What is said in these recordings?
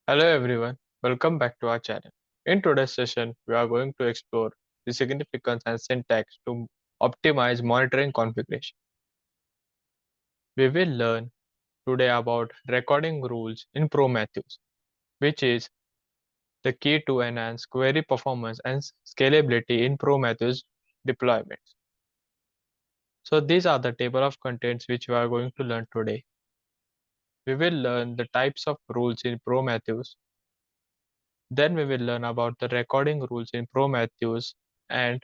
Hello everyone, welcome back to our channel. In today's session, we are going to explore the significance and syntax to optimize monitoring configuration. We will learn today about recording rules in Prometheus, which is the key to enhance query performance and scalability in Prometheus deployments. So these are the table of contents which we are going to learn today. We will learn the types of rules in Prometheus. Then we will learn about the recording rules in Prometheus and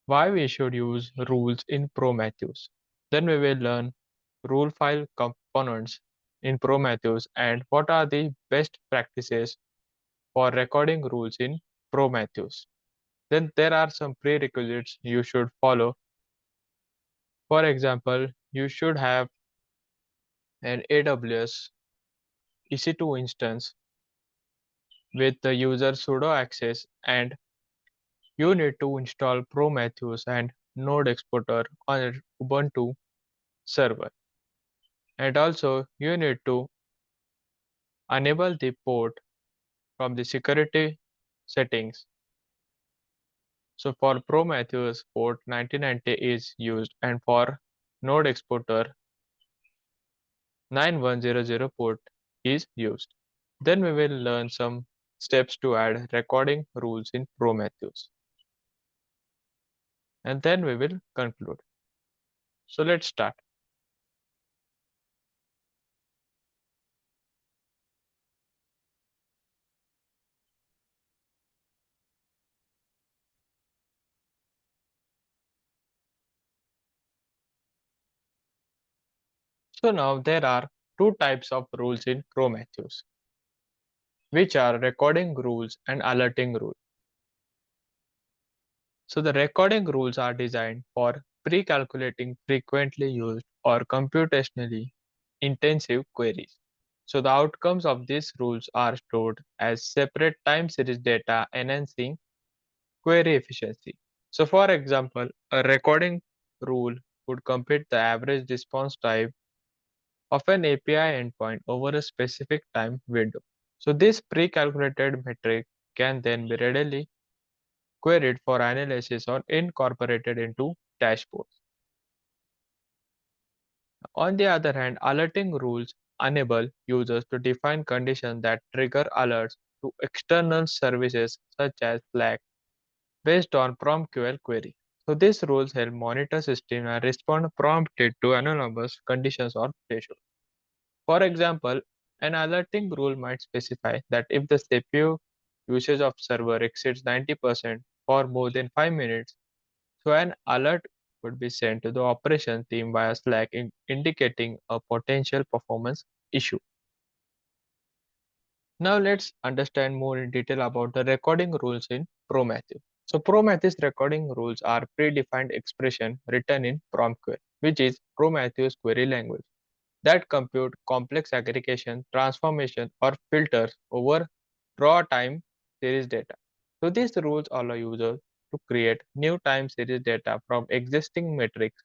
why we should use rules in Prometheus. Then we will learn rule file components in Prometheus and what are the best practices for recording rules in Prometheus. Then there are some prerequisites you should follow. For example, you should have an AWS EC2 instance with the user sudo access, and you need to install Prometheus and Node Exporter on Ubuntu server. And also you need to enable the port from the security settings. So for Prometheus, port 9090 is used, and for Node Exporter 9100 port is used. Then we will learn some steps to add recording rules in Prometheus, and then we will conclude. So let's start. So now there are two types of rules in Prometheus, which are recording rules and alerting rules. So the recording rules are designed for pre-calculating frequently used or computationally intensive queries. So the outcomes of these rules are stored as separate time series data, enhancing query efficiency. So for example, a recording rule would compute the average response time of an API endpoint over a specific time window. So this pre-calculated metric can then be readily queried for analysis or incorporated into dashboards. On the other hand, alerting rules enable users to define conditions that trigger alerts to external services such as Slack based on PromQL query. So these rules help monitor system and respond prompted to anomalous conditions or thresholds. For example, an alerting rule might specify that if the CPU usage of server exceeds 90% for more than 5 minutes, so an alert would be sent to the operations team via Slack indicating a potential performance issue. Now let's understand more in detail about the recording rules in Prometheus. So Prometheus recording rules are predefined expression written in PromQL, which is Prometheus query language that compute complex aggregation, transformation, or filters over raw time series data. So these rules allow users to create new time series data from existing metrics,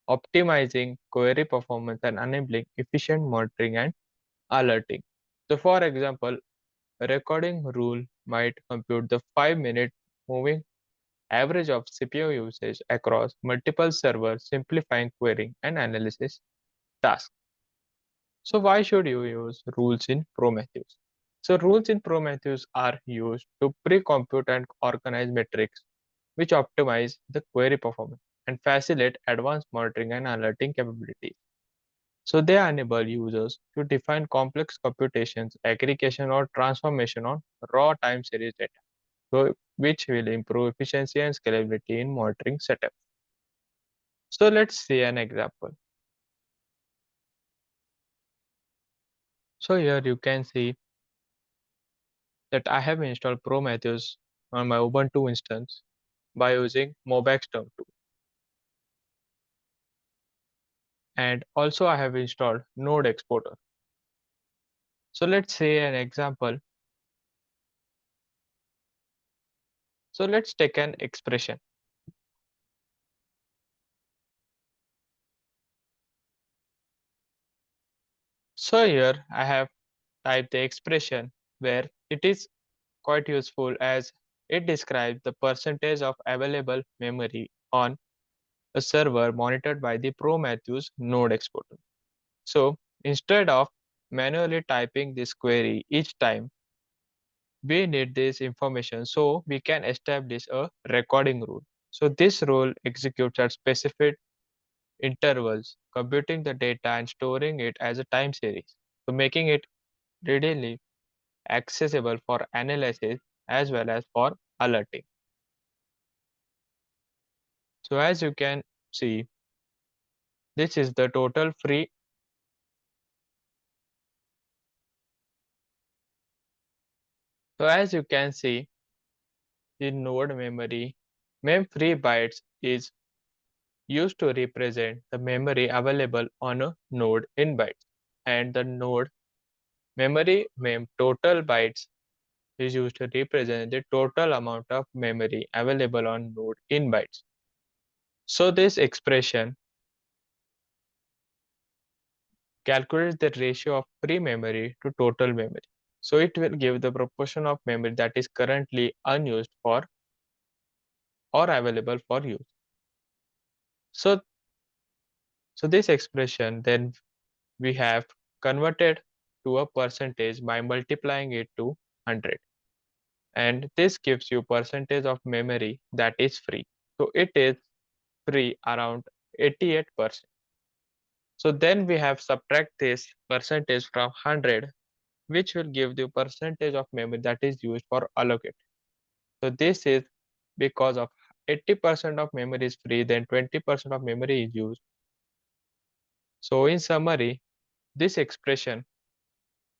optimizing query performance and enabling efficient monitoring and alerting. So for example, a recording rule might compute the 5-minute moving average of CPU usage across multiple servers, simplifying querying and analysis tasks. So why should you use rules in Prometheus? So rules in Prometheus are used to pre-compute and organize metrics which optimize the query performance and facilitate advanced monitoring and alerting capabilities. So they enable users to define complex computations, aggregation or transformation on raw time series data, so which will improve efficiency and scalability in monitoring setup. So let's see an example. So here you can see that I have installed Prometheus on my Ubuntu instance by using Mobax term 2. And also I have installed Node Exporter. So let's say an example. So let's take an expression. So here I have type the expression where it is quite useful as it describes the percentage of available memory on a server monitored by the Prometheus node exporter. So instead of manually typing this query each time, we need this information so we can establish a recording rule. So this rule executes at specific intervals, computing the data and storing it as a time series. So making it readily accessible for analysis as well as for alerting. So as you can see, this is the total free. So as you can see, the node memory mem free bytes is used to represent the memory available on a node in bytes, and the node memory mem total bytes is used to represent the total amount of memory available on node in bytes. So this expression calculates the ratio of free memory to total memory. So it will give the proportion of memory that is currently unused for or available for use. So, so this expression then we have converted to a percentage by multiplying it to 100, and this gives you percentage of memory that is free. So it is free around 88%. So then we have subtract this percentage from 100, which will give the percentage of memory that is used for allocate. So this is because of 80% of memory is free, then 20% of memory is used. So in summary, this expression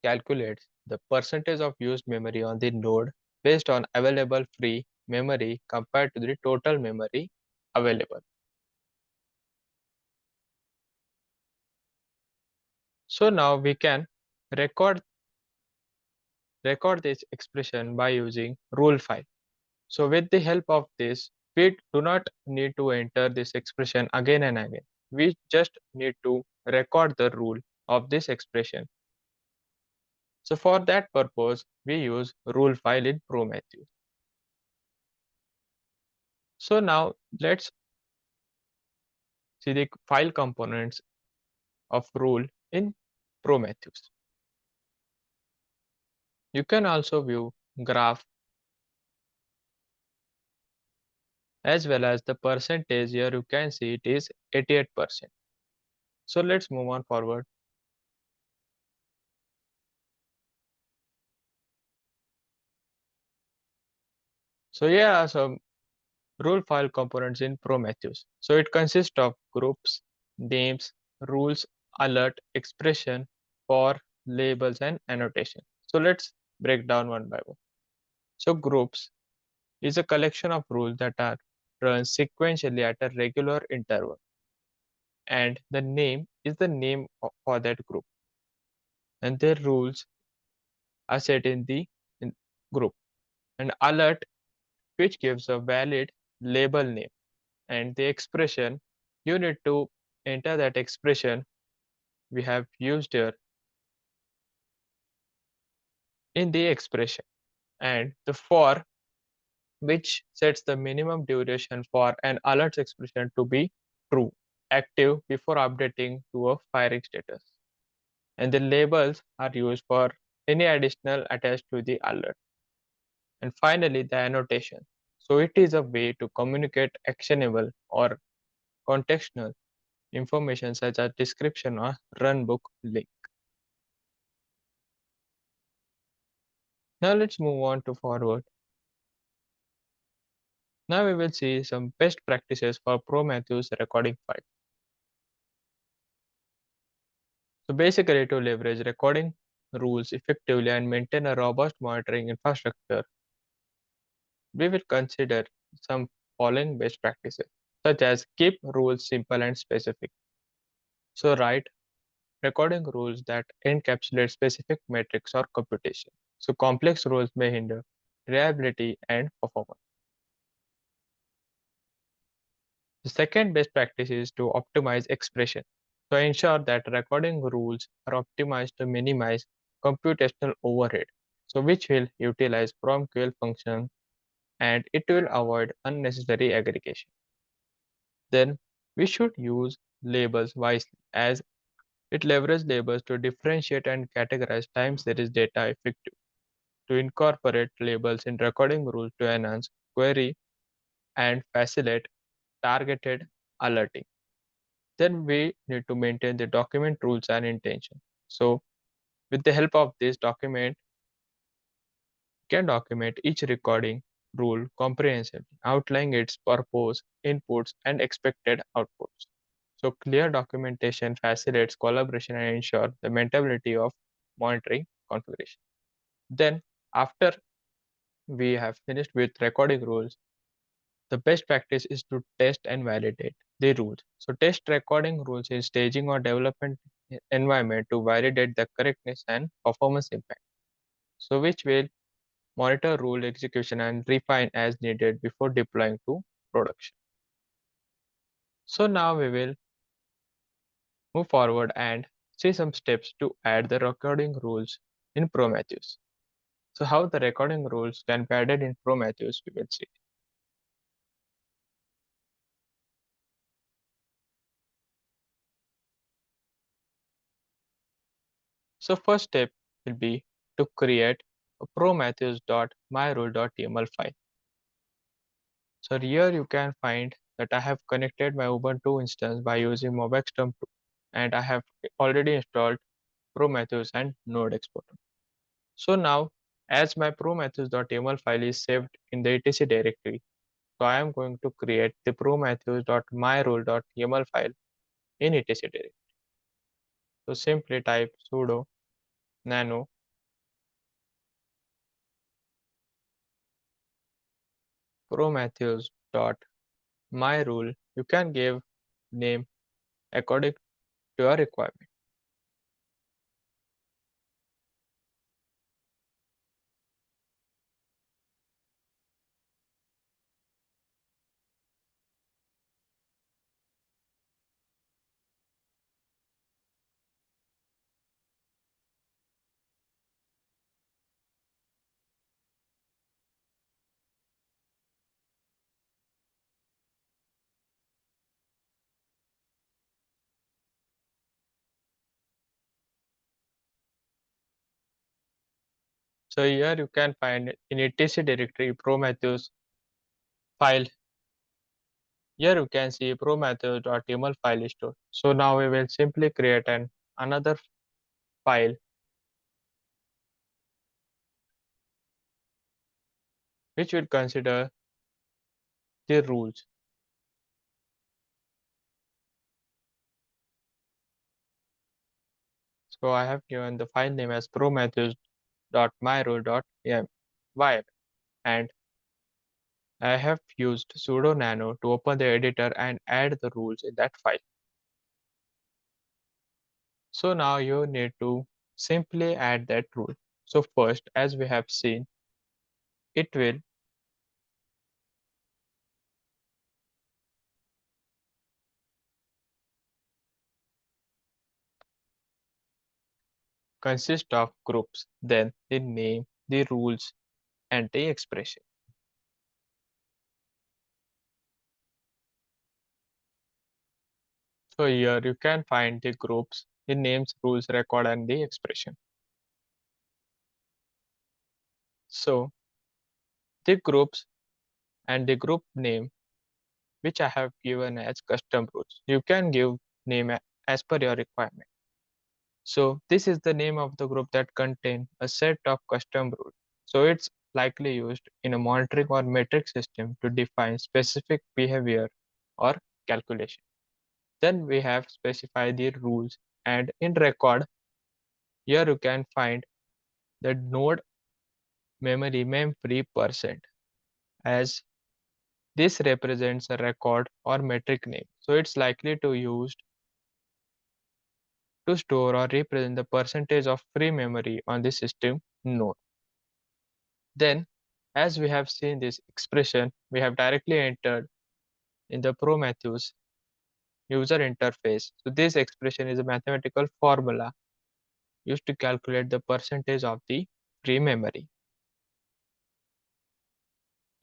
calculates the percentage of used memory on the node based on available free memory compared to the total memory available. So now we can record record this expression by using rule file. So with the help of this, we do not need to enter this expression again and again. We just need to record the rule of this expression. So for that purpose, we use rule file in Prometheus. So now let's see the file components of rule in Prometheus. You can also view graph as well as the percentage. Here you can see it is 88%. So let's move on forward. So here are some rule file components in Prometheus. So it consists of groups, names, rules, alert, expression, for, labels, and annotation. So let's break down one by one. So groups is a collection of rules that are run sequentially at a regular interval, and the name is the name for that group, and their rules are set in the group. And alert, which gives a valid label name, and the expression, you need to enter that expression we have used here in the expression, and the for, which sets the minimum duration for an alerts expression to be true, active before updating to a firing status, and the labels are used for any additional attached to the alert. And finally, the annotation. So it is a way to communicate actionable or contextual information such as description or runbook link. Now let's move on to forward. Now we will see some best practices for Prometheus recording files. So basically, to leverage recording rules effectively and maintain a robust monitoring infrastructure, we will consider some following best practices, such as keep rules simple and specific. So write recording rules that encapsulate specific metrics or computation. So complex rules may hinder reliability and performance. The second best practice is to optimize expression. So ensure that recording rules are optimized to minimize computational overhead, so which will utilize PromQL function and it will avoid unnecessary aggregation. Then we should use labels wisely as it leverages labels to differentiate and categorize time series data effectively. To incorporate labels in recording rules to enhance query and facilitate targeted alerting. Then we need to maintain the document rules and intention. So with the help of this document, we can document each recording rule comprehensively, outlining its purpose, inputs, and expected outputs. So clear documentation facilitates collaboration and ensure the maintainability of monitoring configuration. Then after we have finished with recording rules, the best practice is to test and validate the rules. So test recording rules in staging or development environment to validate the correctness and performance impact. So which will monitor rule execution and refine as needed before deploying to production. So now we will move forward and see some steps to add the recording rules in Prometheus. So how the recording rules can be added in Prometheus we will see. So first step will be to create a prometheus.myrule.yml file. So here you can find that I have connected my Ubuntu instance by using Mobexterm 2 and I have already installed Prometheus and Node Exporter. So now as my prometheus.yml file is saved in the etc directory, so I am going to create the prometheus.myrule.yml file in etc directory. So simply type sudo nano prometheus.myrule. You can give name according to your requirement. So here you can find in etc directory Prometheus file. Here you can see prometheus.yml file is stored. So now we will simply create another file which will consider the rules. So I have given the file name as prometheus.myrule.ym and I have used sudo nano to open the editor and add the rules in that file. So now you need to simply add that rule. So first, as we have seen, it will consist of groups, then the name, the rules, and the expression. So here you can find the groups, the names, rules, record, and the expression. So the groups and the group name, which I have given as custom rules. You can give name as per your requirement. So this is the name of the group that contain a set of custom rules. So it's likely used in a monitoring or metric system to define specific behavior or calculation. Then we have specified the rules and in record, here you can find the node memory memfree percent as this represents a record or metric name. So it's likely to used to store or represent the percentage of free memory on the system node. Then, as we have seen this expression, we have directly entered in the Prometheus user interface. So this expression is a mathematical formula used to calculate the percentage of the free memory.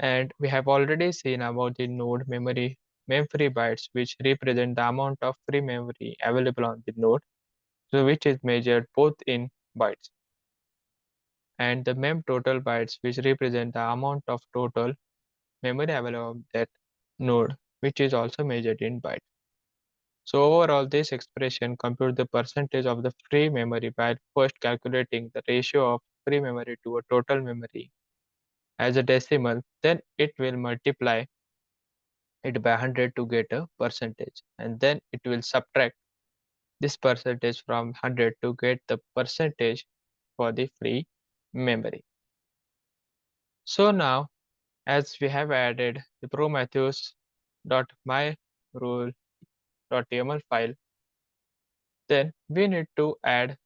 And we have already seen about the node memory mem-free bytes, which represent the amount of free memory available on the node, so which is measured both in bytes, and the mem total bytes, which represent the amount of total memory available on that node, which is also measured in bytes. So overall, this expression computes the percentage of the free memory by first calculating the ratio of free memory to a total memory as a decimal, then it will multiply it by 100 to get a percentage, and then it will subtract this percentage from 100 to get the percentage for the free memory. So now, as we have added the prometheus.myrule.yaml file, then we need to add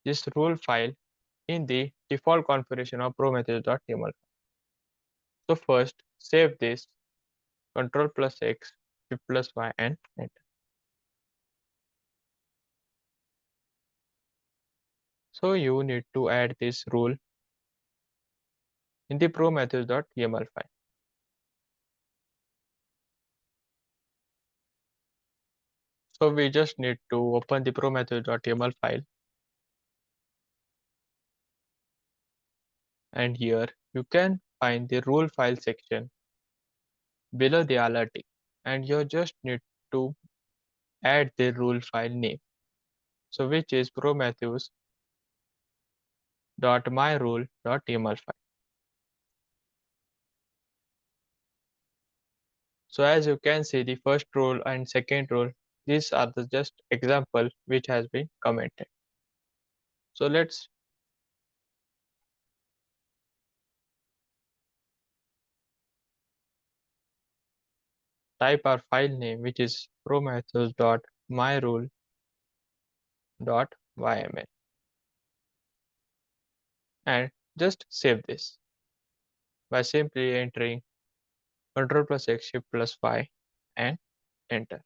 this rule file in the default configuration of prometheus.yaml. So first, save this, Ctrl plus X, Shift plus Y, and enter. So you need to add this rule in the prometheus.yaml file. So we just need to open the prometheus.yaml file, and here you can find the rule file section below the alerting, and you just need to add the rule file name, so which is prometheus.myrule.yaml file. So as you can see, the first rule and second rule, these are the just example which has been commented. So let's type our file name, which is prometheus.myrule.yml, and just save this by simply entering Ctrl plus X, Shift plus Y, and enter.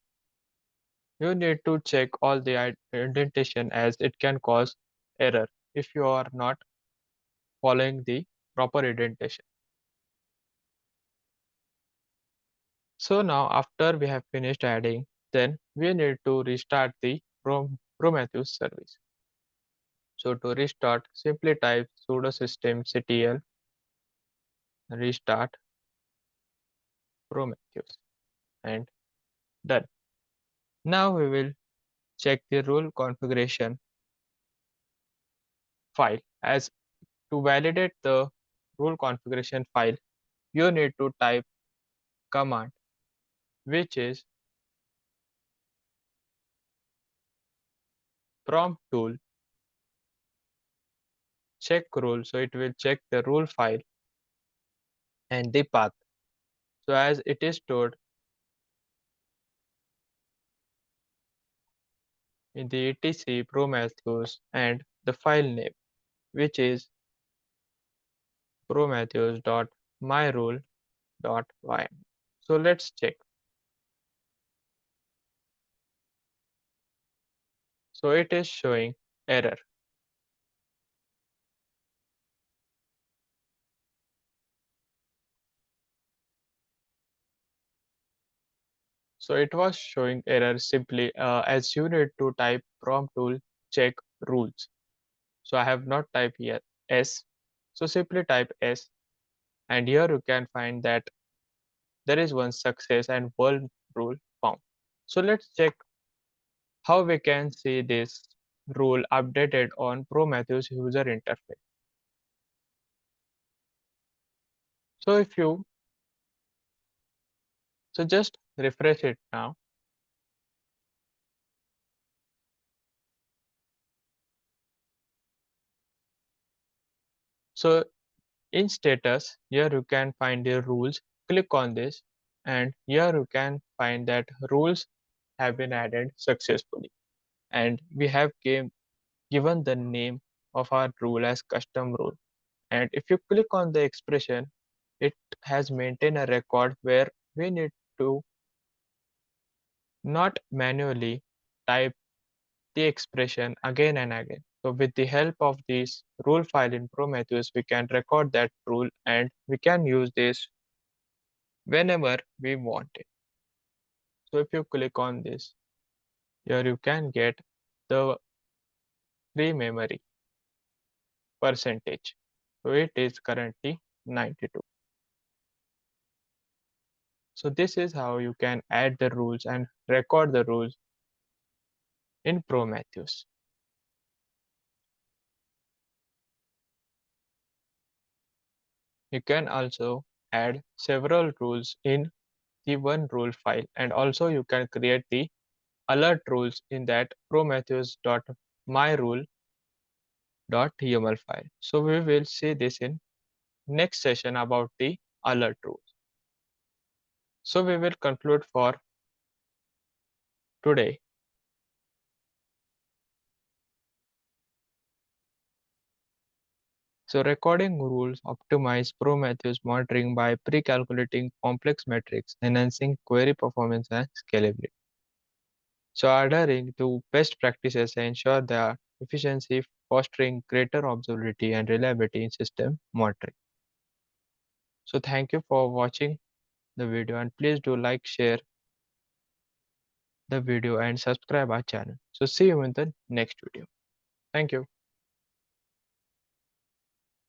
You need to check all the indentation as it can cause error if you are not following the proper indentation. So now after we have finished adding, then we need to restart the Prometheus service. So to restart, simply type sudo systemctl restart Prometheus and done. Now we will check the rule configuration file. As to validate the rule configuration file, you need to type command, which is prompt tool check rule. So it will check the rule file and the path. So as it is stored in the etc prometheus and the file name, which is prometheus.myrule.ym. So let's check. So it is showing error. So it was showing error simply as you need to type prompt tool check rules. So I have not typed here S. So simply type S, and here you can find that there is one success and one rule found. So let's check how we can see this rule updated on Prometheus user interface. So just refresh it now. So in status, here you can find the rules. Click on this, and here you can find that rules have been added successfully. And we have given the name of our rule as custom rule. And if you click on the expression, it has maintained a record where we need to not manually type the expression again and again. So with the help of this rule file in Prometheus, we can record that rule and we can use this whenever we want it. So if you click on this, here you can get the free memory percentage. So it is currently 92. So this is how you can add the rules and record the rules in Prometheus. You can also add several rules in the one rule file, and also you can create the alert rules in that prometheus.myrule.yml file. So we will see this in next session about the alert rules. So we will conclude for today. So recording rules optimize Prometheus monitoring by pre-calculating complex metrics, enhancing query performance and scalability. So adhering to best practices ensure their efficiency, fostering greater observability and reliability in system monitoring. So thank you for watching the video, and please do like, share the video and subscribe our channel. So see you in the next video. Thank you.